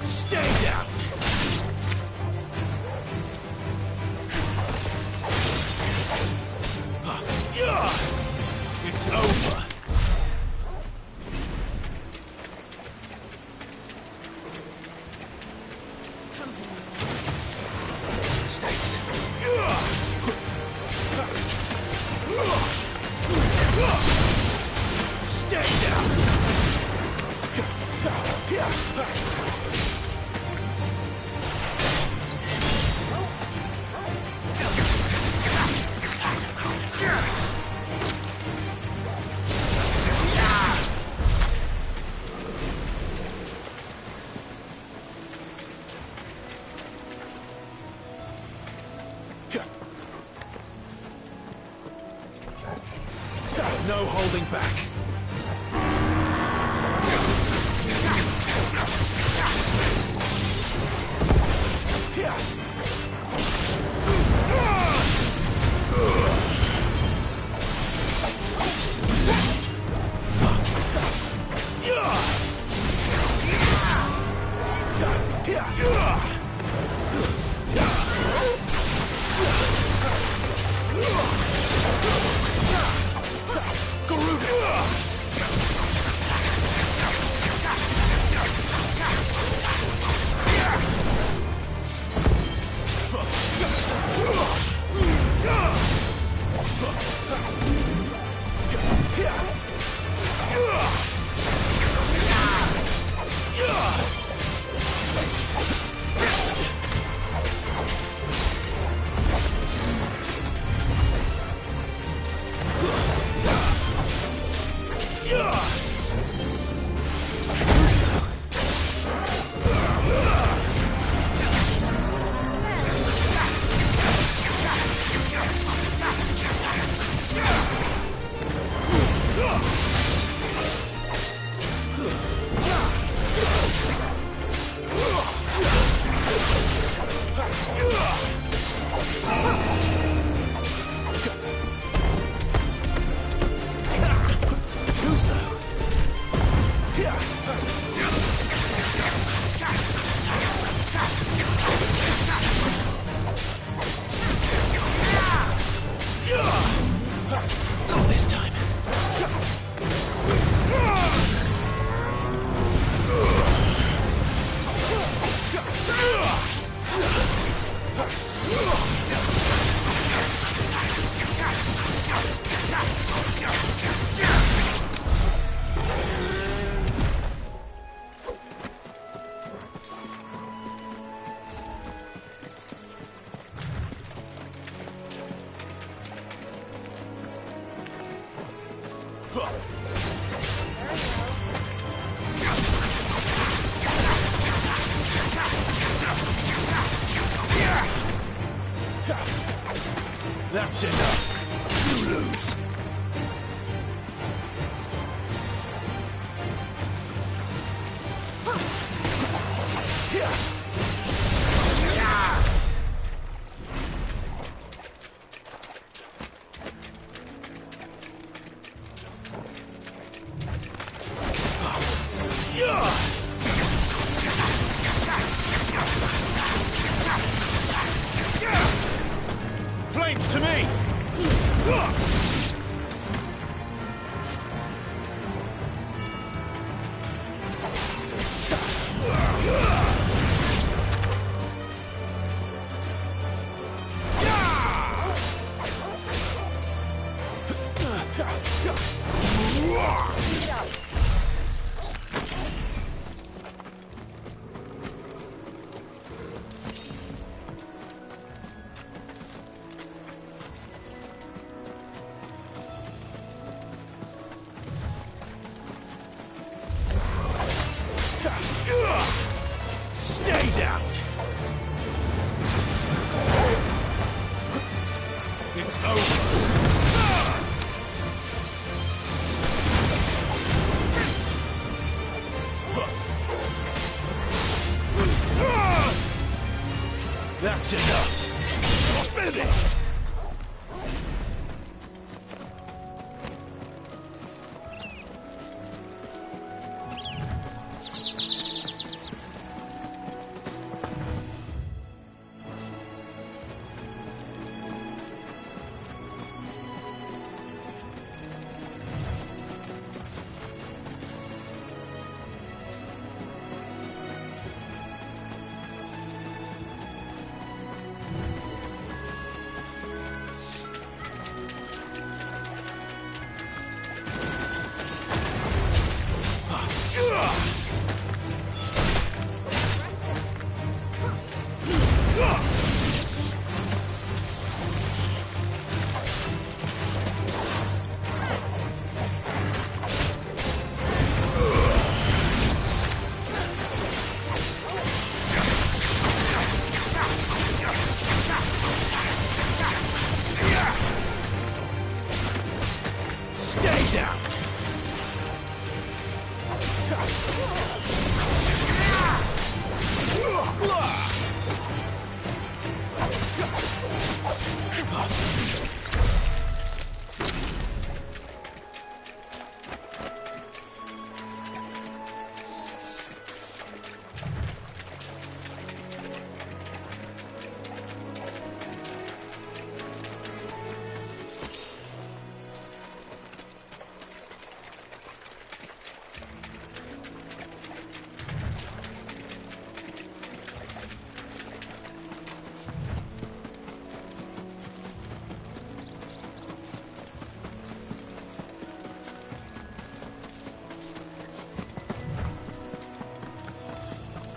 Stay down! It's over! Mistakes. Stay down! No holding back. That's enough. You lose. Flames to me! Stay down! It's over! down!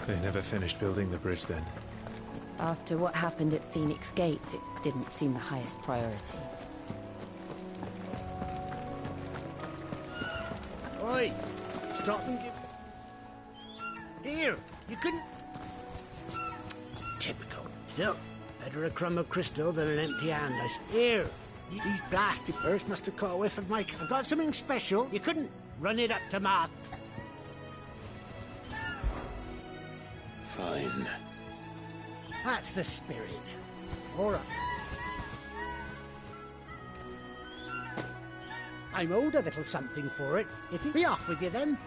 They never finished building the bridge then. After what happened at Phoenix Gate, it didn't seem the highest priority. Oi! Stop and give... Here! You couldn't... Typical. Still, better a crumb of crystal than an empty hand, I suppose. Here! These blasted birds must have caught a whiff of my... I've got something special. You couldn't run it up to Mark. Fine. That's the spirit. All right. I'm owed a little something for it. If you be off with you then.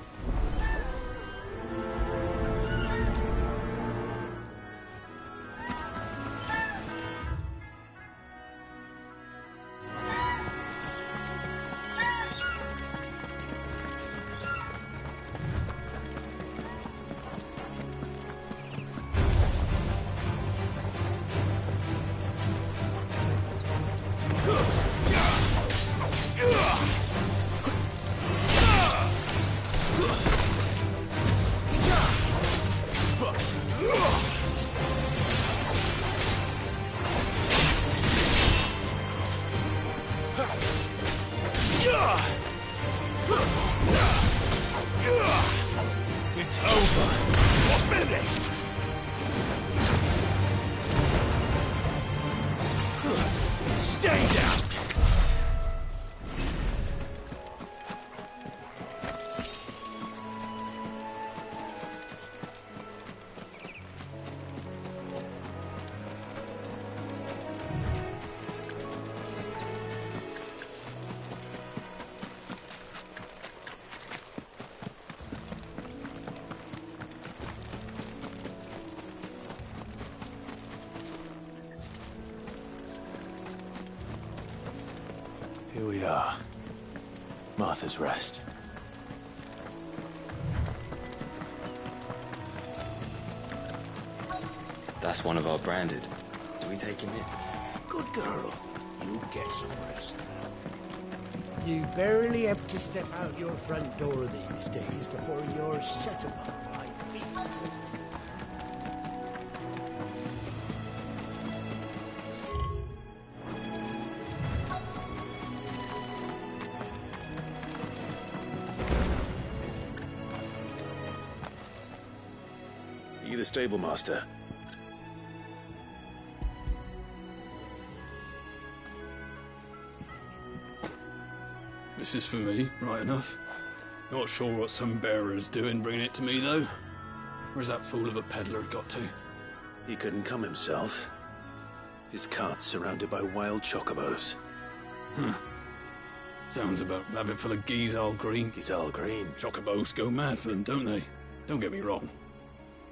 It's over. You're finished. Stay down. Here we are. Martha's Rest. That's one of our branded. Do we take him in? Good girl. You get some rest now. You barely have to step out your front door these days before you're set upon by me. Are you the stable master? This is for me, right enough. Not sure what some bearer's doing bringing it to me, though. Where's that fool of a peddler got to? He couldn't come himself. His cart's surrounded by wild chocobos. Huh. Sounds about rabbit full of Gizal Green. Gizal Green. Chocobos go mad for them, don't they? Don't get me wrong.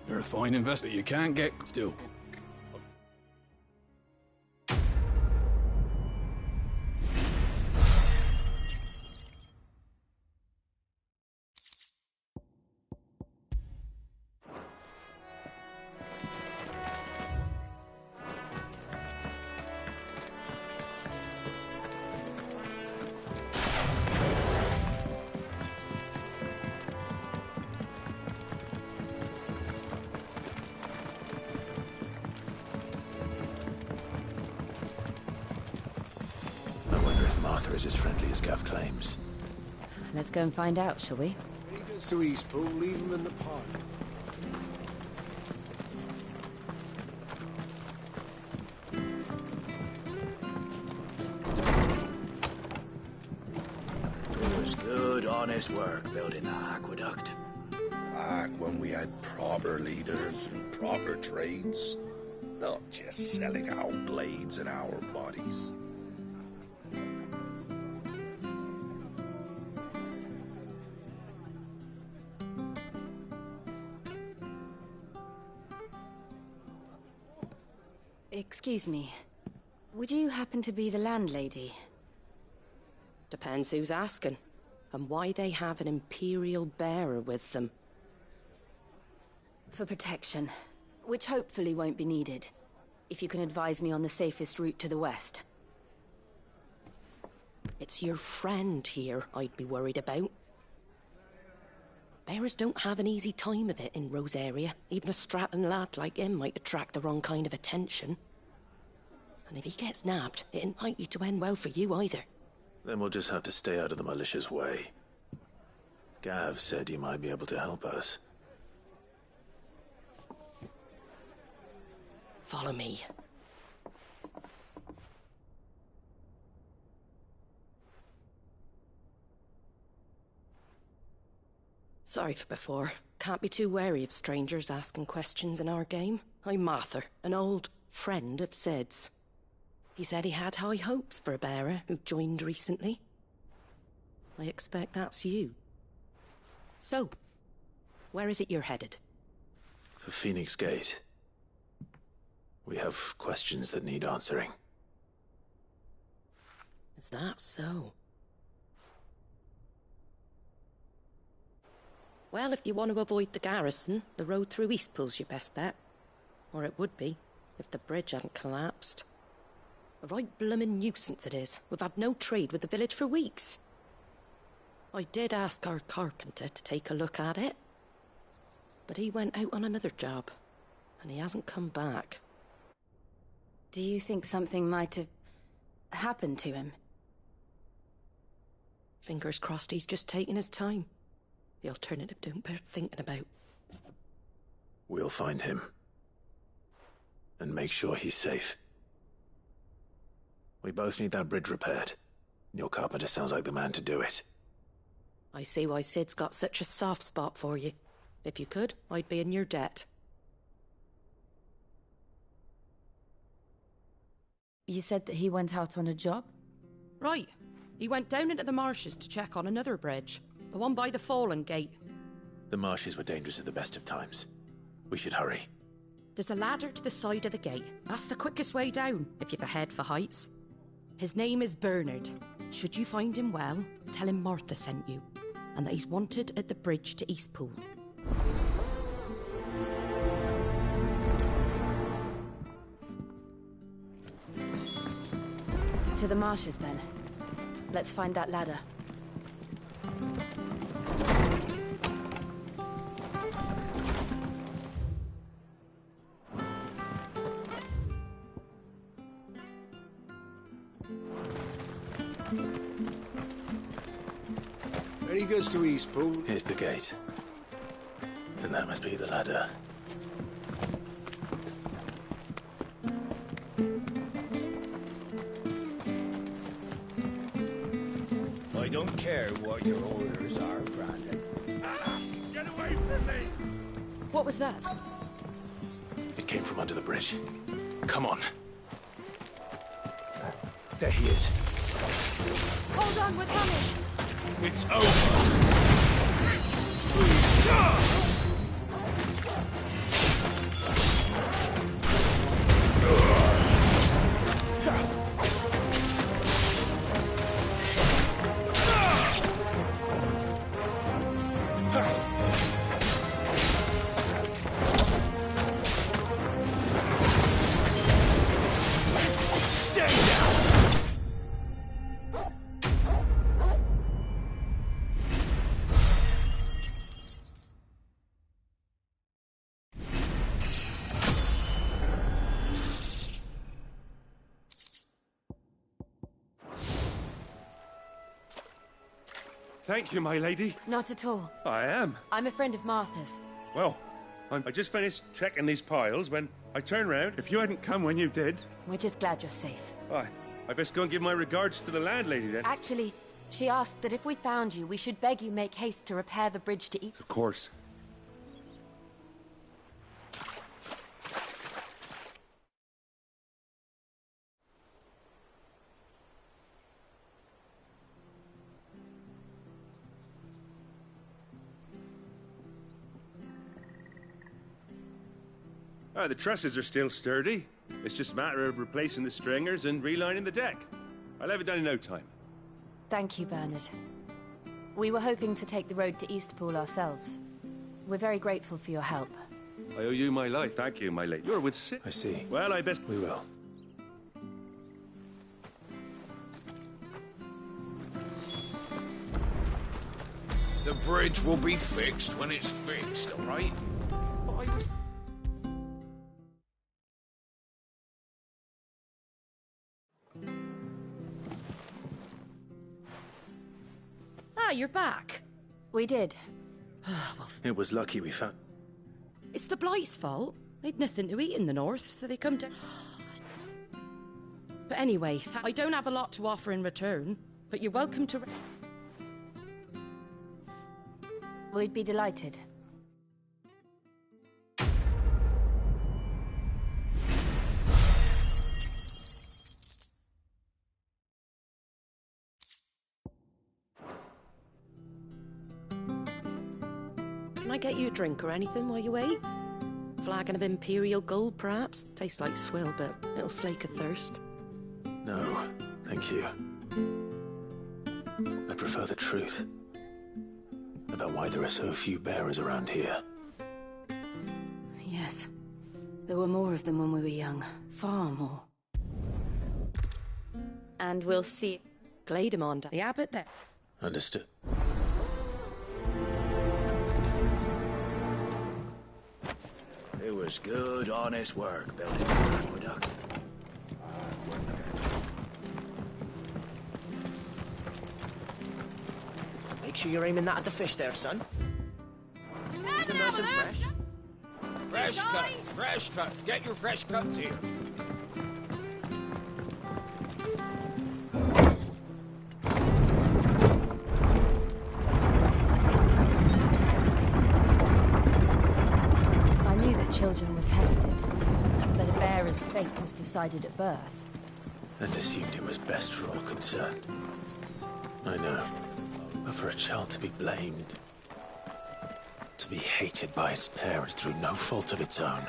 They're a fine investment you can't get still. Martha is as friendly as Gav claims. Let's go and find out, shall we? To Eastpool, leave them in the park. There was honest work building that aqueduct. Back when we had proper leaders and proper trades. Not just selling our blades and our bodies. Excuse me. Would you happen to be the landlady? Depends who's asking, and why they have an Imperial bearer with them. For protection, which hopefully won't be needed. If you can advise me on the safest route to the west. It's your friend here I'd be worried about. Bearers don't have an easy time of it in Rose area. Even a Stratton lad like him might attract the wrong kind of attention. And if he gets nabbed, it ain't likely to end well for you either. Then we'll just have to stay out of the malicious way. Gav said he might be able to help us. Follow me. Sorry for before. Can't be too wary of strangers asking questions in our game. I'm Martha, an old friend of Sid's. He said he had high hopes for a bearer who joined recently. I expect that's you. So, where is it you're headed? For Phoenix Gate. We have questions that need answering. Is that so? Well, if you want to avoid the garrison, the road through Eastpool's your best bet. Or it would be, if the bridge hadn't collapsed. A right bloomin' nuisance it is. We've had no trade with the village for weeks. I did ask our carpenter to take a look at it. But he went out on another job, and he hasn't come back. Do you think something might have happened to him? Fingers crossed he's just taking his time. The alternative don't bear thinking about. We'll find him. And make sure he's safe. We both need that bridge repaired. Your carpenter sounds like the man to do it. I see why Sid's got such a soft spot for you. If you could, I'd be in your debt. You said that he went out on a job? Right. He went down into the marshes to check on another bridge. The one by the Fallen Gate. The marshes were dangerous at the best of times. We should hurry. There's a ladder to the side of the gate. That's the quickest way down, if you've a head for heights. His name is Bernard. Should you find him well, tell him Martha sent you, and that he's wanted at the bridge to Eastpool. To the marshes, then. Let's find that ladder. When he goes to Eastpool... Here's the gate. And that must be the ladder. I don't care what your orders are, Brandon. Get away from me! What was that? It came from under the bridge. Come on. There he is. Hold on, we're coming! It's over! Thank you, my lady. Not at all. I am. I'm a friend of Martha's. Well, I just finished checking these piles when I turned round. If you hadn't come when you did... We're just glad you're safe. I best go and give my regards to the landlady then. Actually, She asked that if we found you, we should beg you make haste to repair the bridge to East. Of course. The trusses are still sturdy. It's just a matter of replacing the stringers and relining the deck. I'll have it done in no time. Thank you, Bernard. We were hoping to take the road to Eastpool ourselves. We're very grateful for your help. I owe you my life. Thank you, my lady. You're with Sid. I see. Well, I best... We will. The bridge will be fixed when it's fixed, all right? Ah, you're back. We did. It was lucky we found... It's the Blight's fault. They'd nothing to eat in the north, so they come down. But anyway, I don't have a lot to offer in return, but you're welcome to... We'd be delighted. Can I get you a drink or anything while you wait? Flagon of Imperial Gold, perhaps? Tastes like swill, but it'll slake a thirst. No, thank you. I prefer the truth. About why there are so few bearers around here. Yes. There were more of them when we were young. Far more. And we'll see... Glademond, the abbot there. Understood. It was good, honest work building the aqueduct. Make sure you're aiming that at the fish there, son. Keep them nice and fresh. Fresh cuts, fresh cuts. Get your fresh cuts here. I knew that children were tested, that a bearer's fate was decided at birth. And assumed it was best for all concerned. I know. But for a child to be blamed, to be hated by its parents through no fault of its own.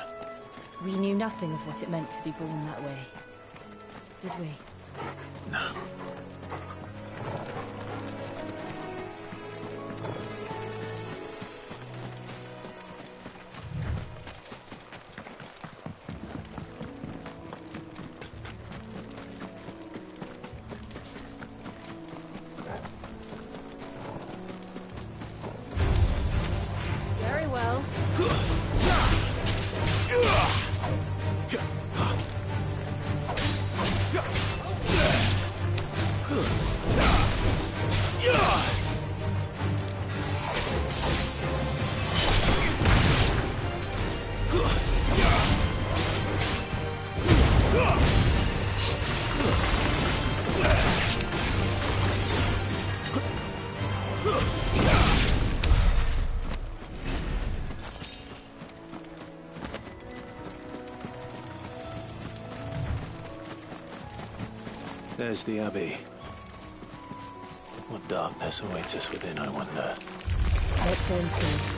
We knew nothing of what it meant to be born that way. Did we? No. Very well. There's the Abbey. What darkness awaits us within, I wonder. Let's go and see.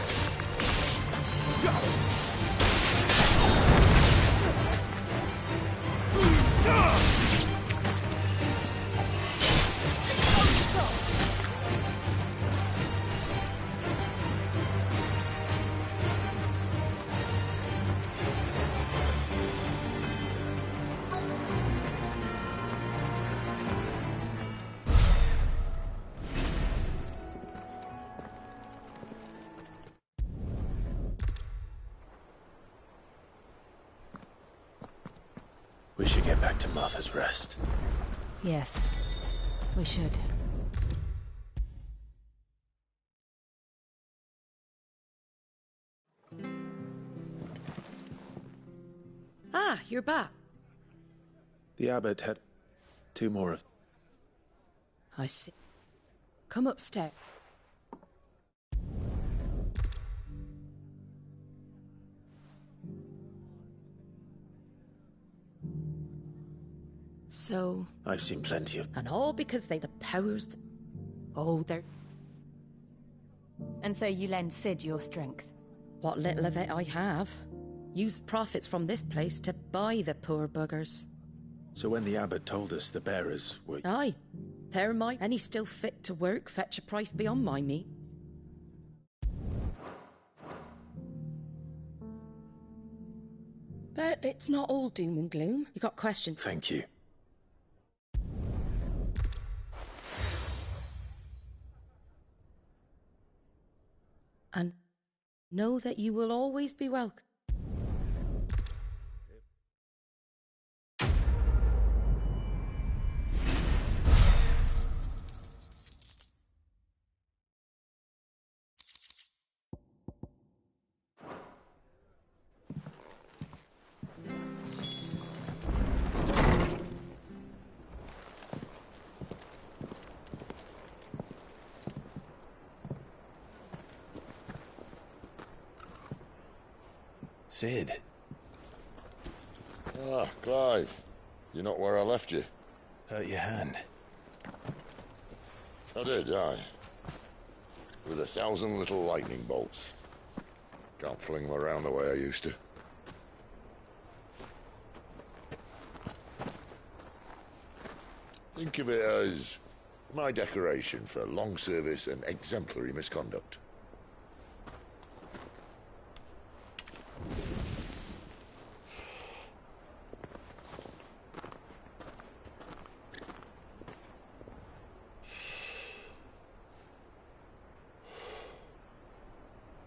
We should get back to Martha's Rest. Yes, we should. Ah, you're back. The abbot had 2 more of... I see. Come upstairs. So... I've seen plenty of... And all because they the powers... Oh, they're... And so you lend Cid your strength? What little of it I have. Used profits from this place to buy the poor buggers. So when the abbot told us the bearers were... Aye. They're mine. Any still fit to work fetch a price beyond my meat. But it's not all doom and gloom. You got questions? Thank you. And know that you will always be welcome. Cid. Ah, Clive. You're not where I left you. Hurt your hand. I did, aye. With 1,000 little lightning bolts. Can't fling them around the way I used to. Think of it as my decoration for long service and exemplary misconduct.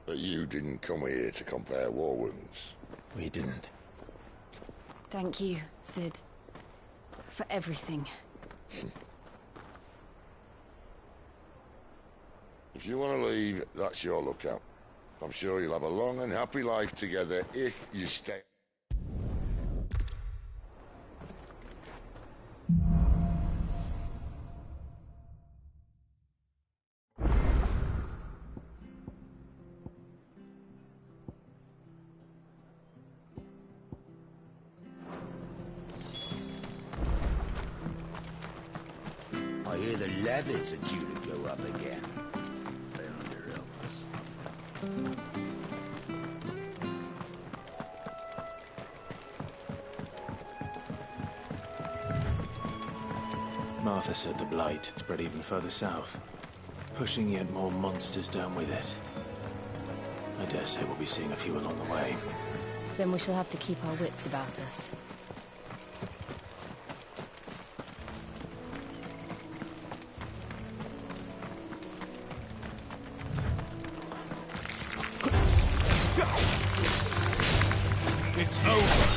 But you didn't come here to compare war wounds. We didn't. Thank you, Cid. For everything. If you want to leave, that's your lookout. I'm sure you'll have a long and happy life together if you stay. I hear the levies are due to go up again. They're under illness. Martha said the blight had spread even further south, pushing yet more monsters down with it. I dare say we'll be seeing a few along the way. Then we shall have to keep our wits about us. It's over.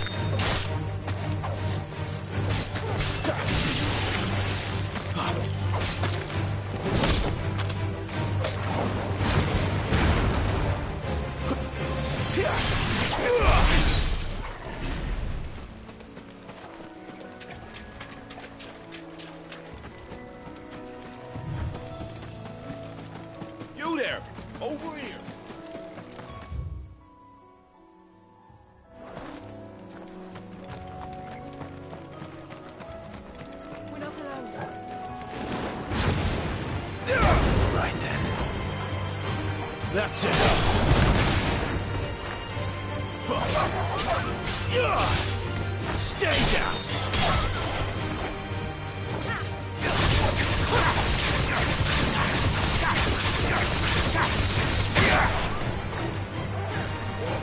You there! Over here! We're not alone. Right then. That's it! Stay down!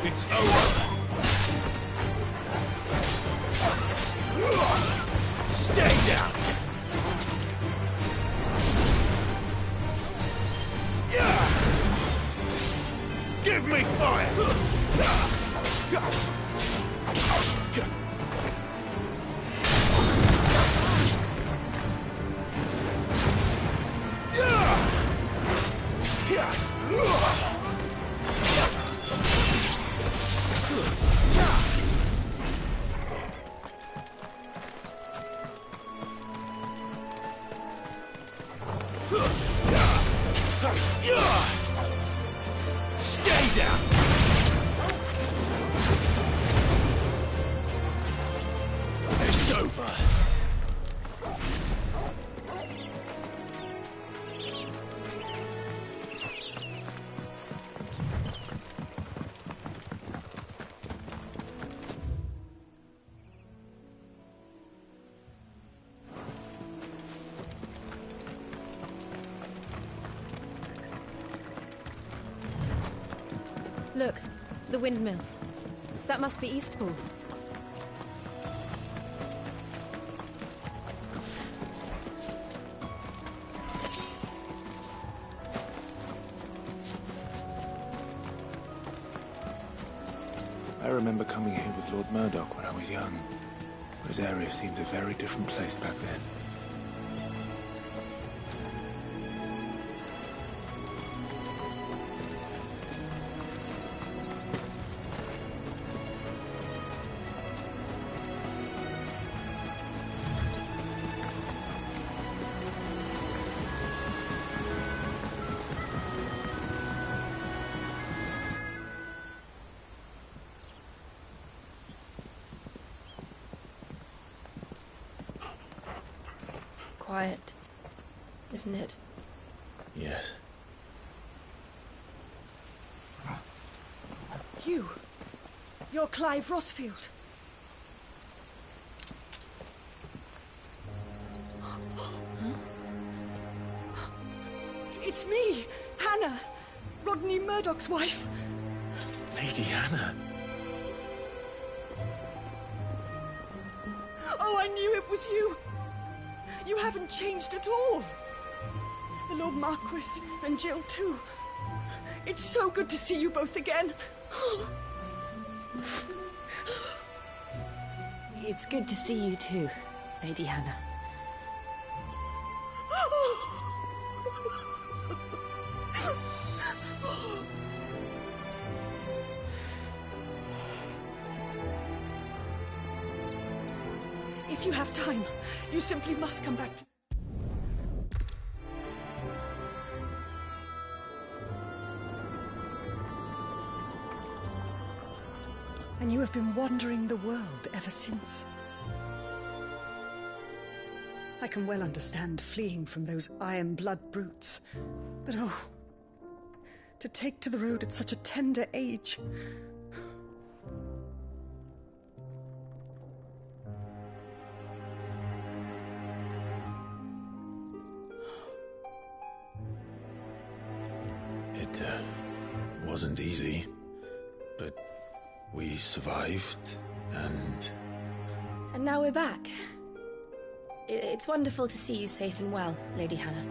It's over! Stay down! Give me fire! Stay down! It's over. Look, the windmills. That must be Eastpool. I remember coming here with Lord Murdoch when I was young. This area seemed a very different place back then. Quiet, isn't it? Yes. You're Clive Rossfield. It's me, Hannah, Rodney Murdoch's wife. Lady Hannah. Oh, I knew it was you. You haven't changed at all. The Lord Marquis and Jill too. It's so good to see you both again. It's good to see you too, Lady Hannah. If you have time, you simply must come back to... And you have been wandering the world ever since. I can well understand fleeing from those iron blood brutes, but oh, to take to the road at such a tender age. It wasn't easy, but we survived, and... And now we're back. It's wonderful to see you safe and well, Lady Hannah.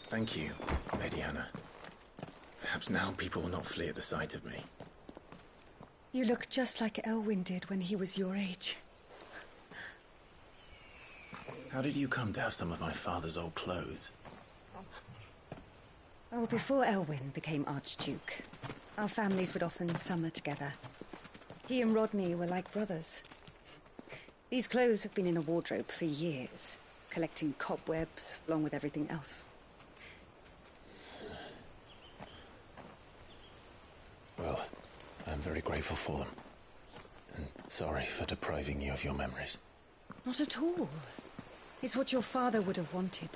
Thank you, Lady Hannah. Perhaps now people will not flee at the sight of me. You look just like Elwyn did when he was your age. How did you come to have some of my father's old clothes? Oh, before Elwyn became Archduke, our families would often summer together. He and Rodney were like brothers. These clothes have been in a wardrobe for years, collecting cobwebs along with everything else. Well, I'm very grateful for them. And sorry for depriving you of your memories. Not at all. It's what your father would have wanted.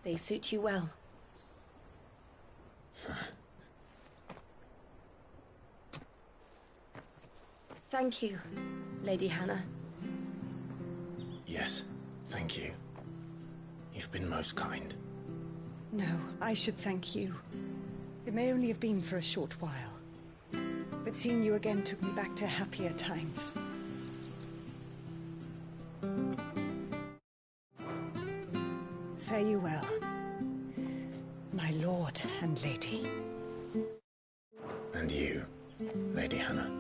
They suit you well. Thank you, Lady Hannah. Yes, thank you. You've been most kind. No, I should thank you. It may only have been for a short while, but seeing you again took me back to happier times. Fare you well, my lord and lady. And you, Lady Hannah.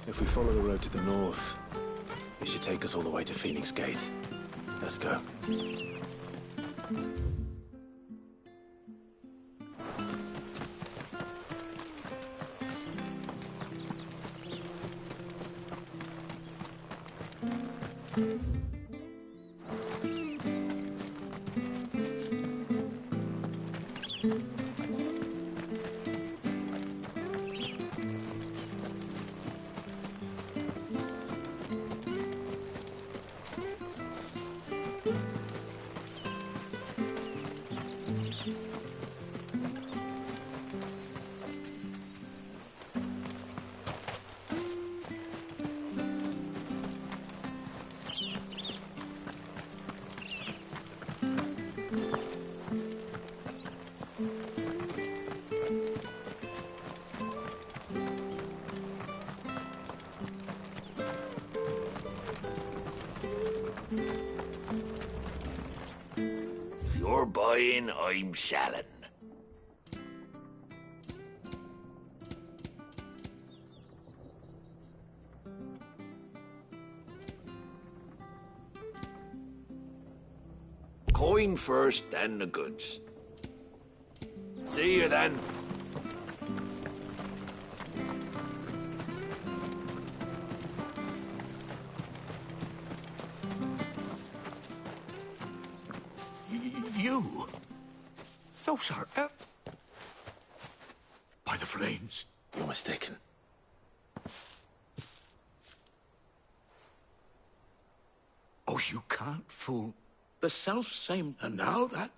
If we follow the road to the north, it should take us all the way to Phoenix Gate. Let's go. You're buying, I'm selling. Coin first, then the goods. See you then. You? Those are... By the flames. You're mistaken. Oh, you can't fool the self-same... And now that...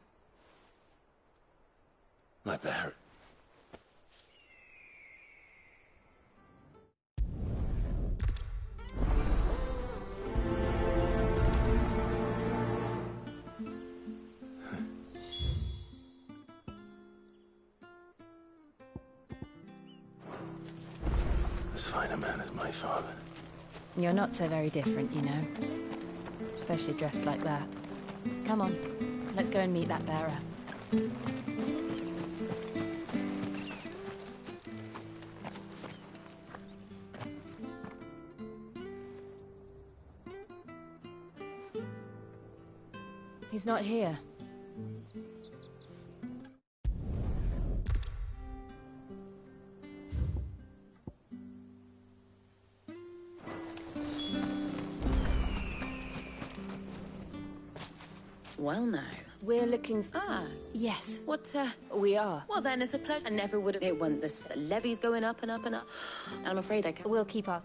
My bear. As fine a man as my father. You're not so very different, you know. Especially dressed like that. Come on, let's go and meet that bearer. He's not here. Well now. We're looking for... Ah. Yes. What, We are. Well then, it's a pleasure. I never would have... They want this. The levy's going up and up and up. And I'm afraid I can't... We'll keep our...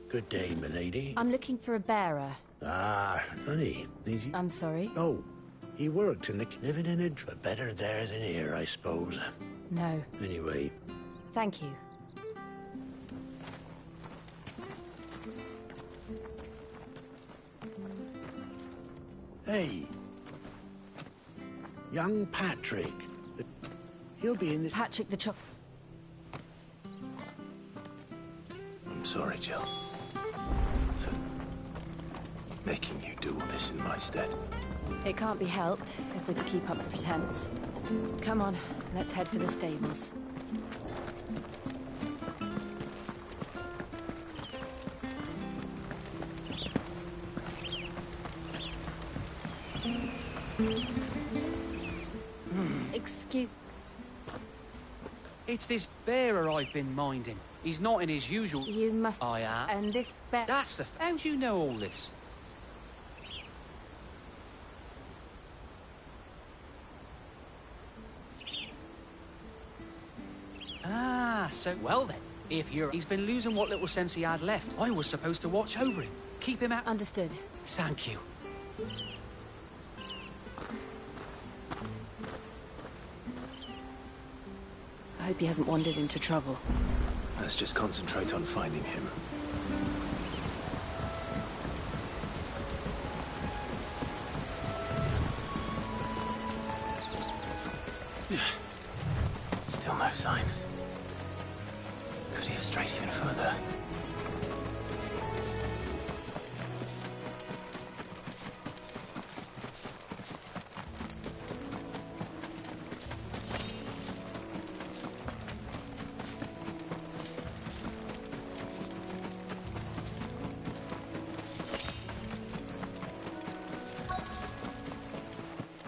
Good day, milady. I'm looking for a bearer. Ah, honey, is he... I'm sorry? Oh, he worked in the... Living in a... But better there than here, I suppose. No. Anyway. Thank you. Hey. Young Patrick. He'll be in this... Patrick the Chop... I'm sorry, Jill. For making you do all this in my stead. It can't be helped if we're to keep up the pretense. Come on, let's head for the stables. Excuse... It's this bearer I've been minding. He's not in his usual... You must... I am. And this bear... That's the... How do you know all this? Ah, so... Well then, if you're... He's been losing what little sense he had left. I was supposed to watch over him. Keep him out... Understood. Thank you. I hope he hasn't wandered into trouble. Let's just concentrate on finding him. Still no sign. Could he have strayed even further?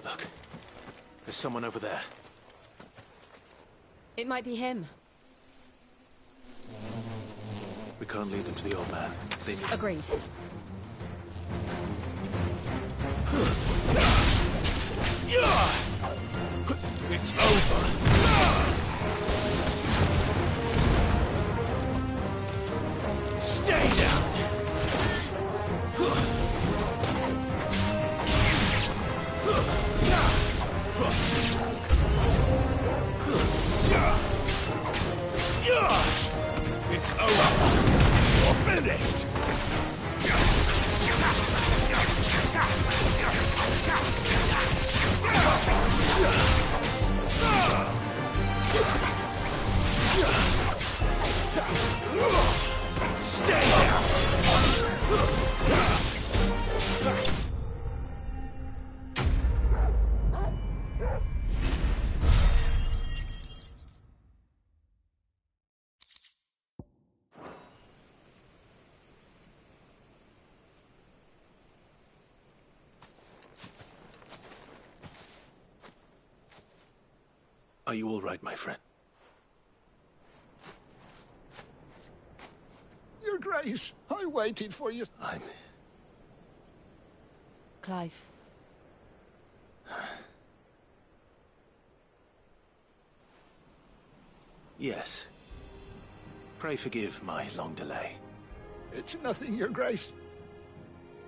Look, there's someone over there. It might be him. We can't lead them to the old man. They need... Agreed. It's over. Stay down. It's over. You're finished. Stay down. Are you all right, my friend? Your Grace, I waited for you. Clive. Yes. Pray forgive my long delay. It's nothing, Your Grace.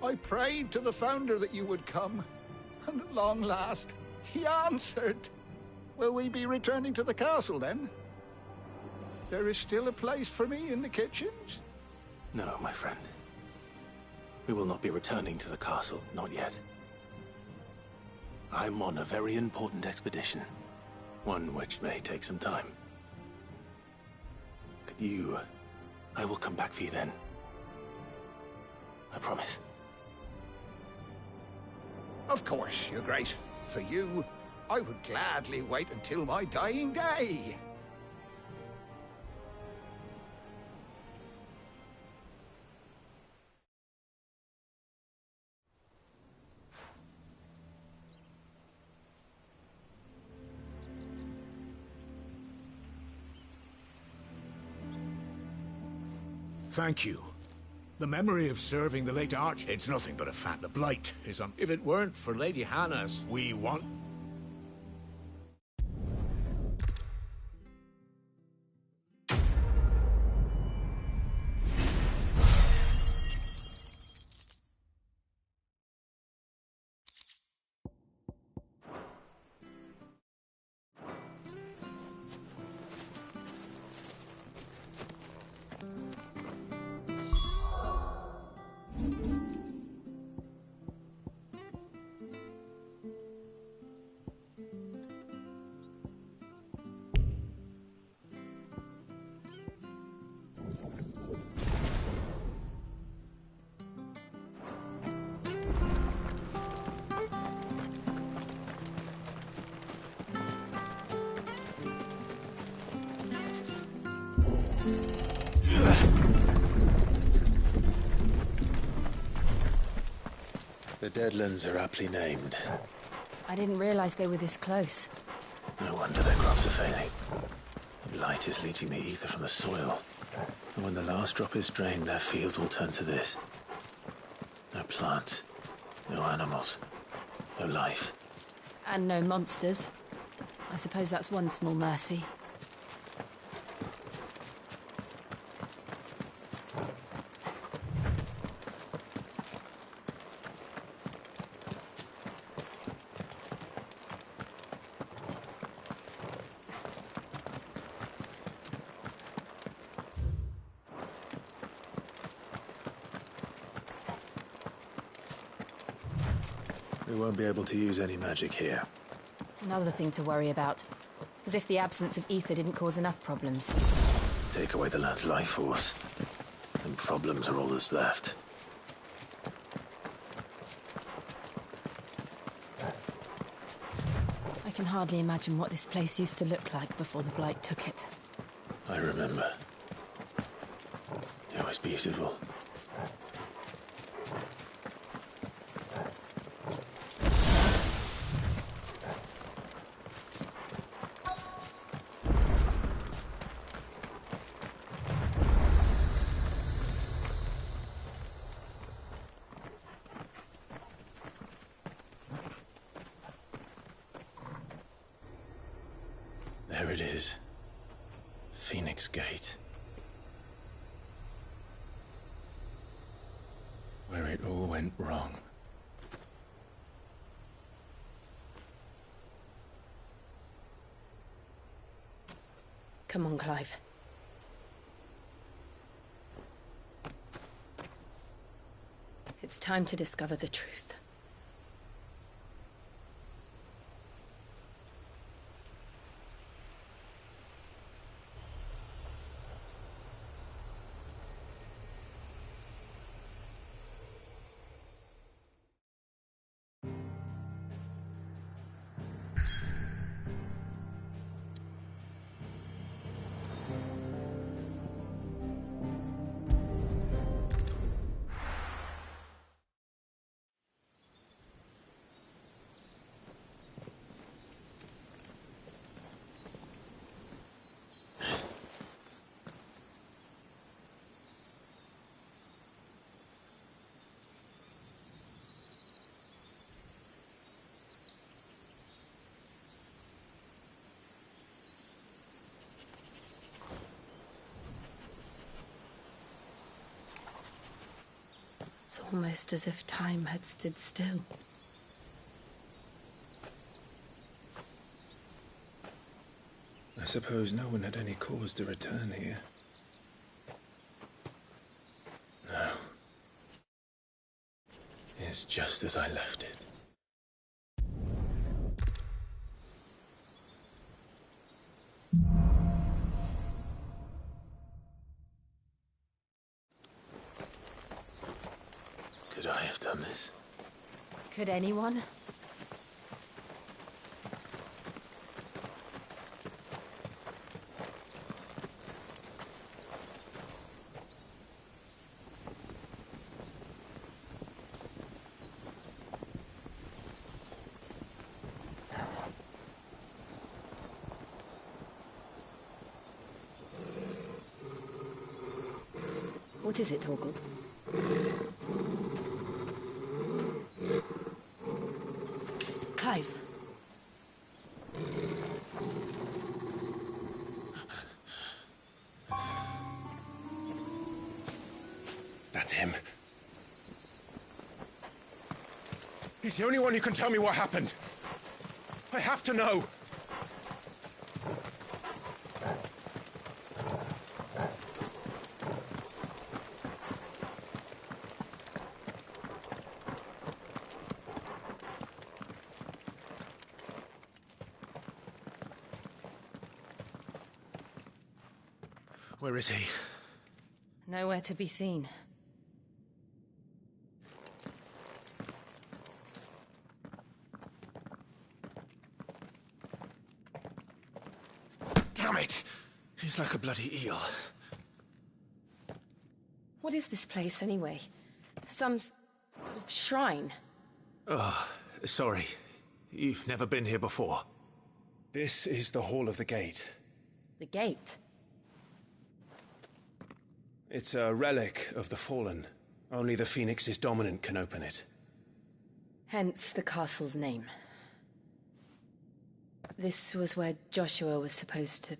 I prayed to the Founder that you would come, and at long last, he answered. Will we be returning to the castle, then? There is still a place for me in the kitchens? No, my friend. We will not be returning to the castle, not yet. I'm on a very important expedition. One which may take some time. I will come back for you then. I promise. Of course, Your Grace. For you, I would gladly wait until my dying day. Thank you. The memory of serving the late Arch, it's nothing but a fact. The blight is on. If it weren't for Lady Hannah's, we want... The Deadlands are aptly named. I didn't realize they were this close. No wonder their crops are failing. The blight is leaching the ether from the soil. And when the last drop is drained, their fields will turn to this. No plants, no animals, no life. And no monsters. I suppose that's one small mercy. We won't be able to use any magic here. Another thing to worry about. As if the absence of ether didn't cause enough problems. Take away the lad's life force, and problems are all that's left. I can hardly imagine what this place used to look like before the Blight took it. I remember. It was beautiful. There it is. Phoenix Gate. Where it all went wrong. Come on, Clive. It's time to discover the truth. It's almost as if time had stood still. I suppose no one had any cause to return here. No. It's just as I left it. Could I have done this? Could anyone? What is it, Torgal? Clive. That's him. He's the only one who can tell me what happened. I have to know. Where is he? Nowhere to be seen. Damn it! He's like a bloody eel. What is this place, anyway? Some sort of shrine? Oh, sorry. You've never been here before. This is the Hall of the Gate. The gate? It's a relic of the Fallen. Only the Phoenix's dominant can open it. Hence the castle's name. This was where Joshua was supposed to...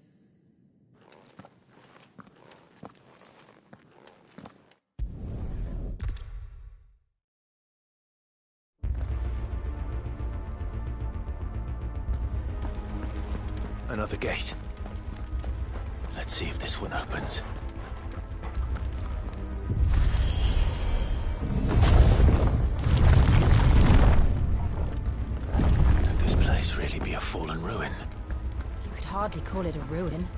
Another gate. Let's see if this one opens. hardly call it a ruin.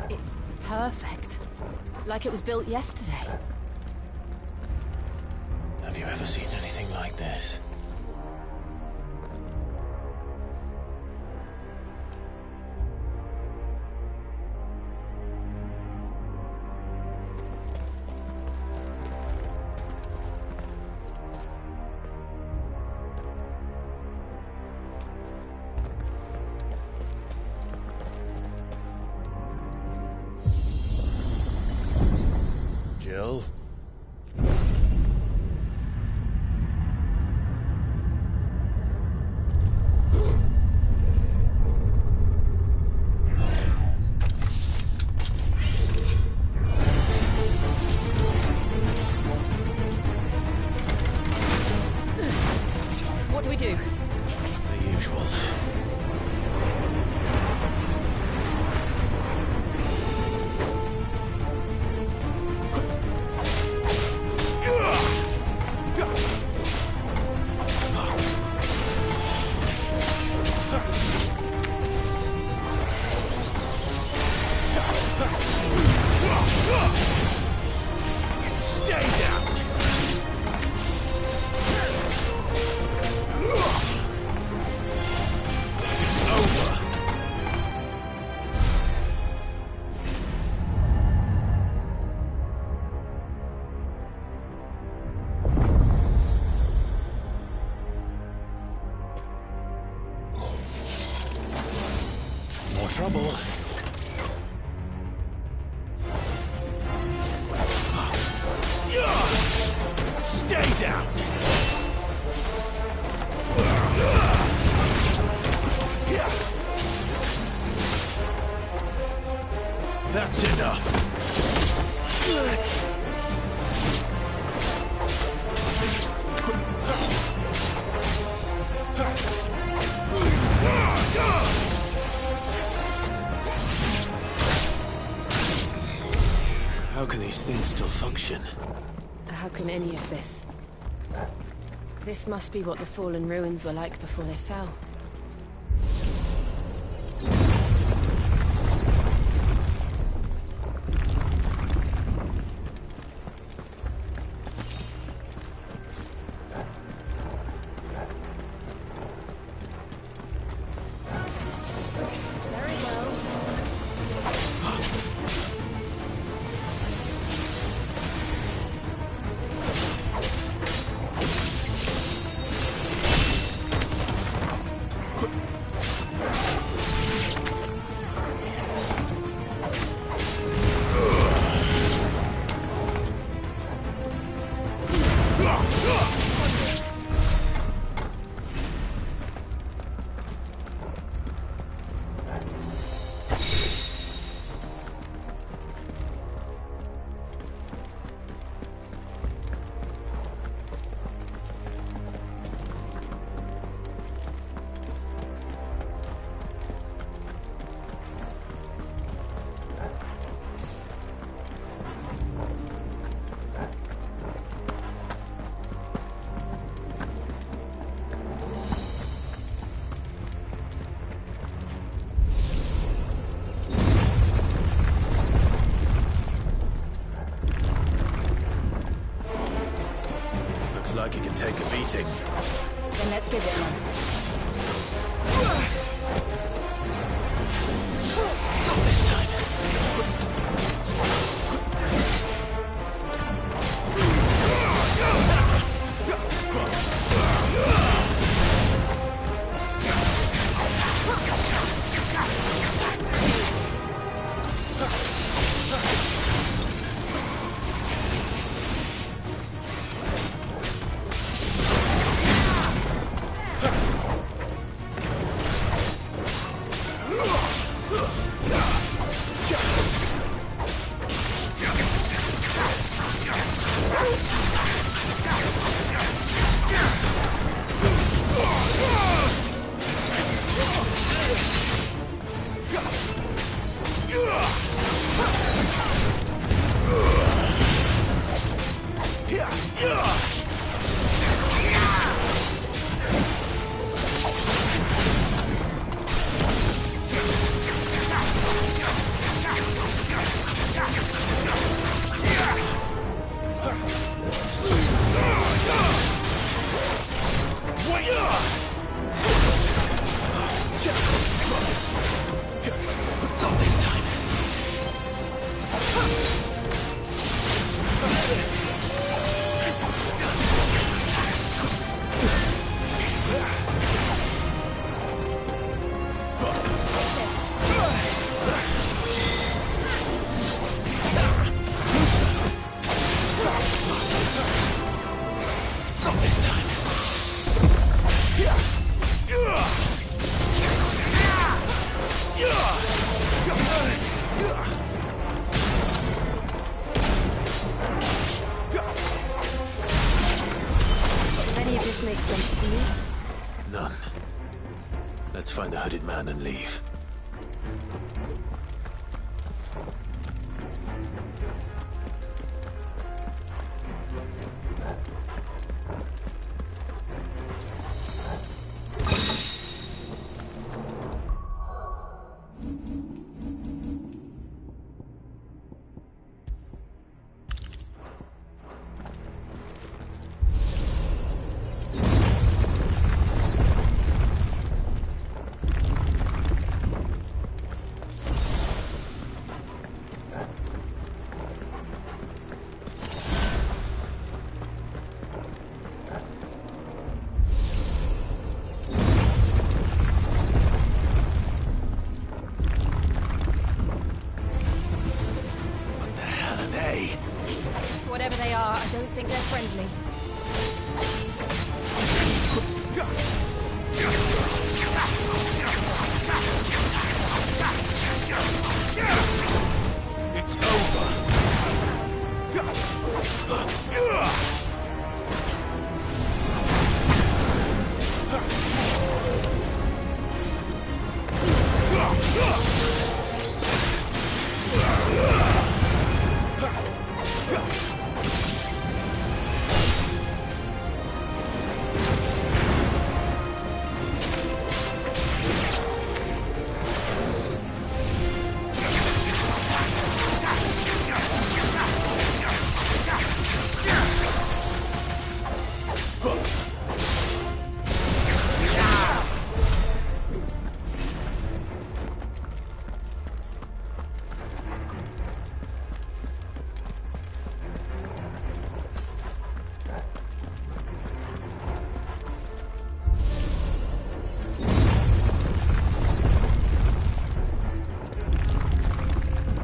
It's perfect. Like it was built yesterday. Have you ever seen anything like this? Jill? What do we do? The usual. More trouble. Stay down! That's enough. How can these things still function? How can any of this? This must be what the fallen ruins were like before they fell. Like it can take a beating. Then let's give it one. Not this time. this makes sense to you? None. Let's find the hooded man and leave. Whatever they are, I don't think they're friendly. It's over.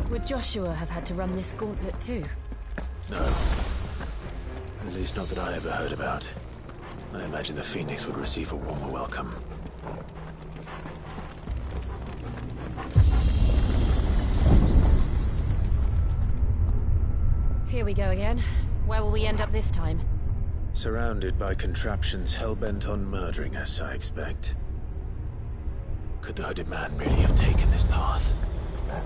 Would Joshua have had to run this gauntlet too? No. At least not that I ever heard about. I imagine the Phoenix would receive a warmer welcome. Here we go again. Where will we end up this time? Surrounded by contraptions hell-bent on murdering us, I expect. Could the hooded man really have taken this path?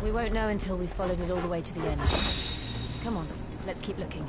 We won't know until we've followed it all the way to the end. Come on, let's keep looking.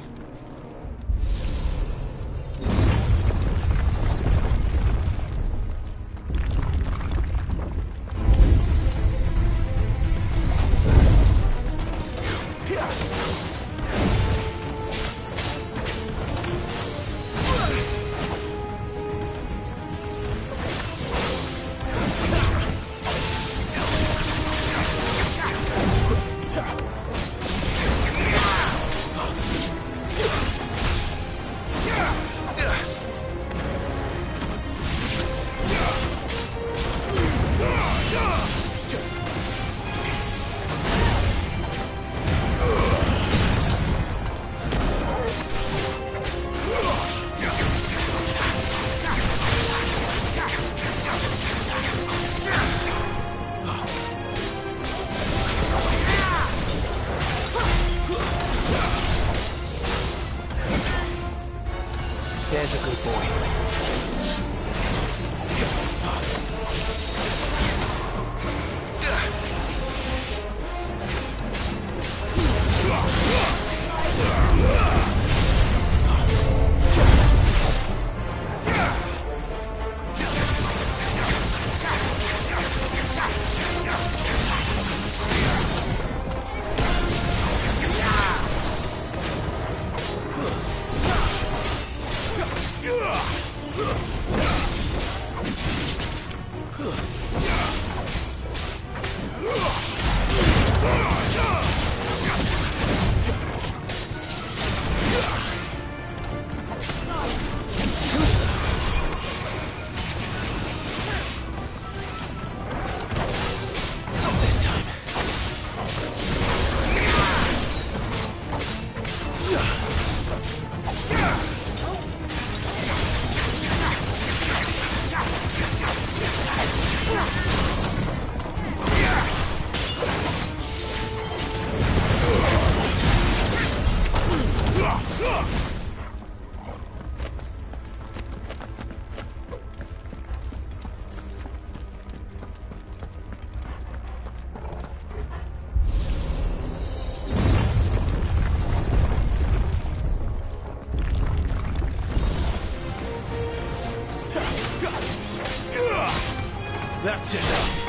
That's enough.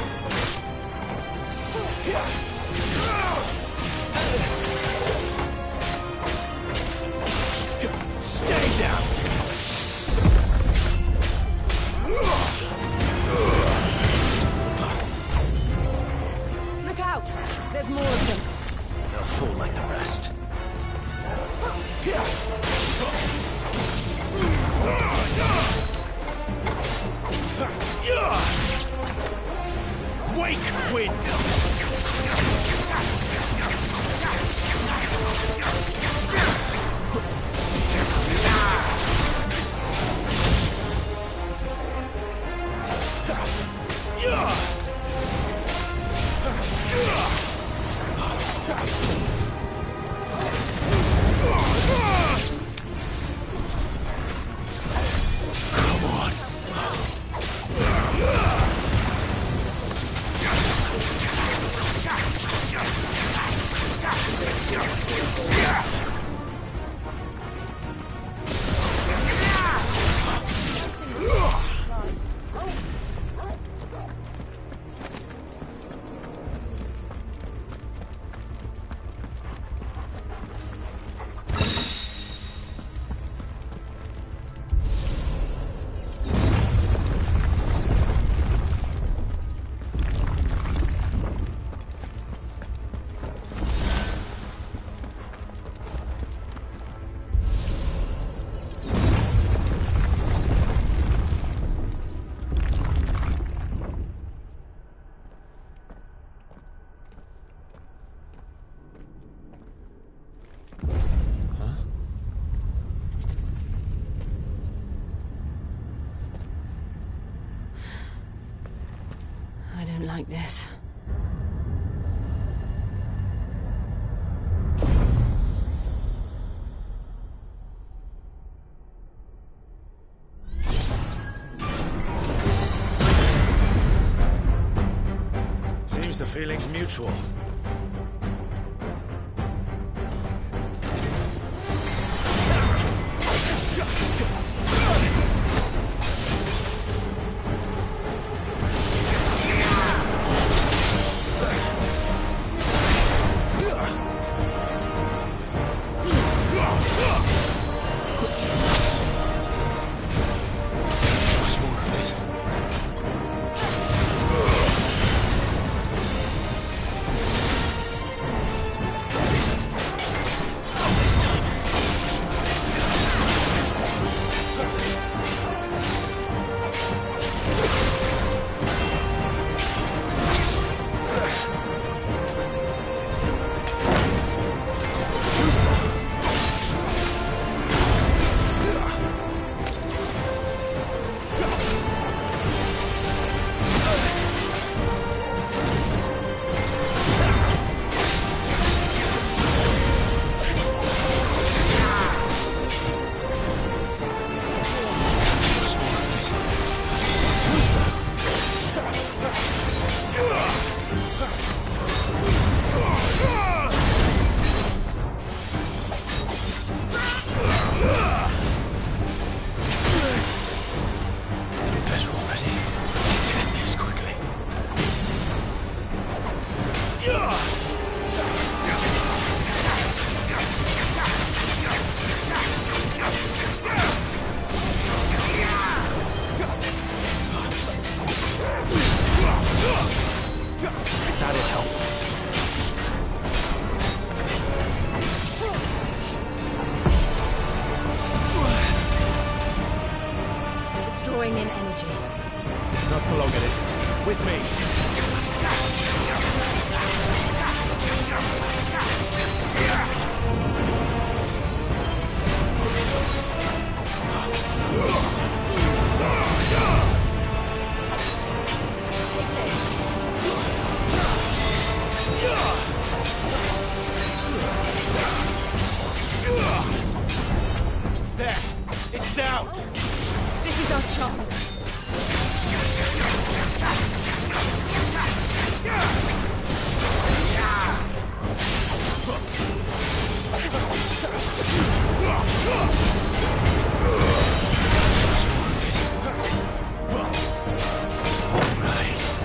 Stay down. Look out! There's more of them. They'll fall like the rest. Wake wind! I don't like this. Seems the feeling's mutual. Drawing in energy. Not for long, it isn't. With me. There! It's down! This is our chance. Right.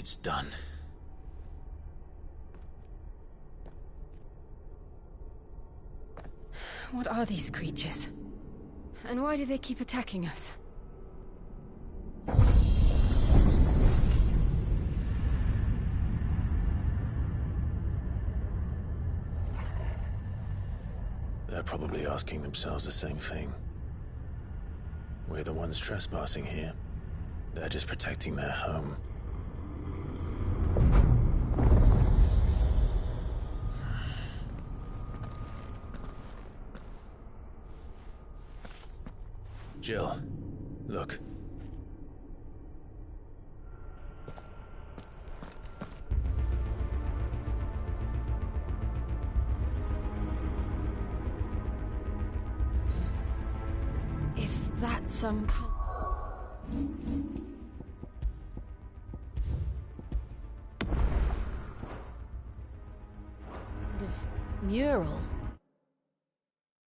It's done. What are these creatures? And why do they keep attacking us? They're probably asking themselves the same thing. We're the ones trespassing here. They're just protecting their home. Jill, look. Is that some kind of mural?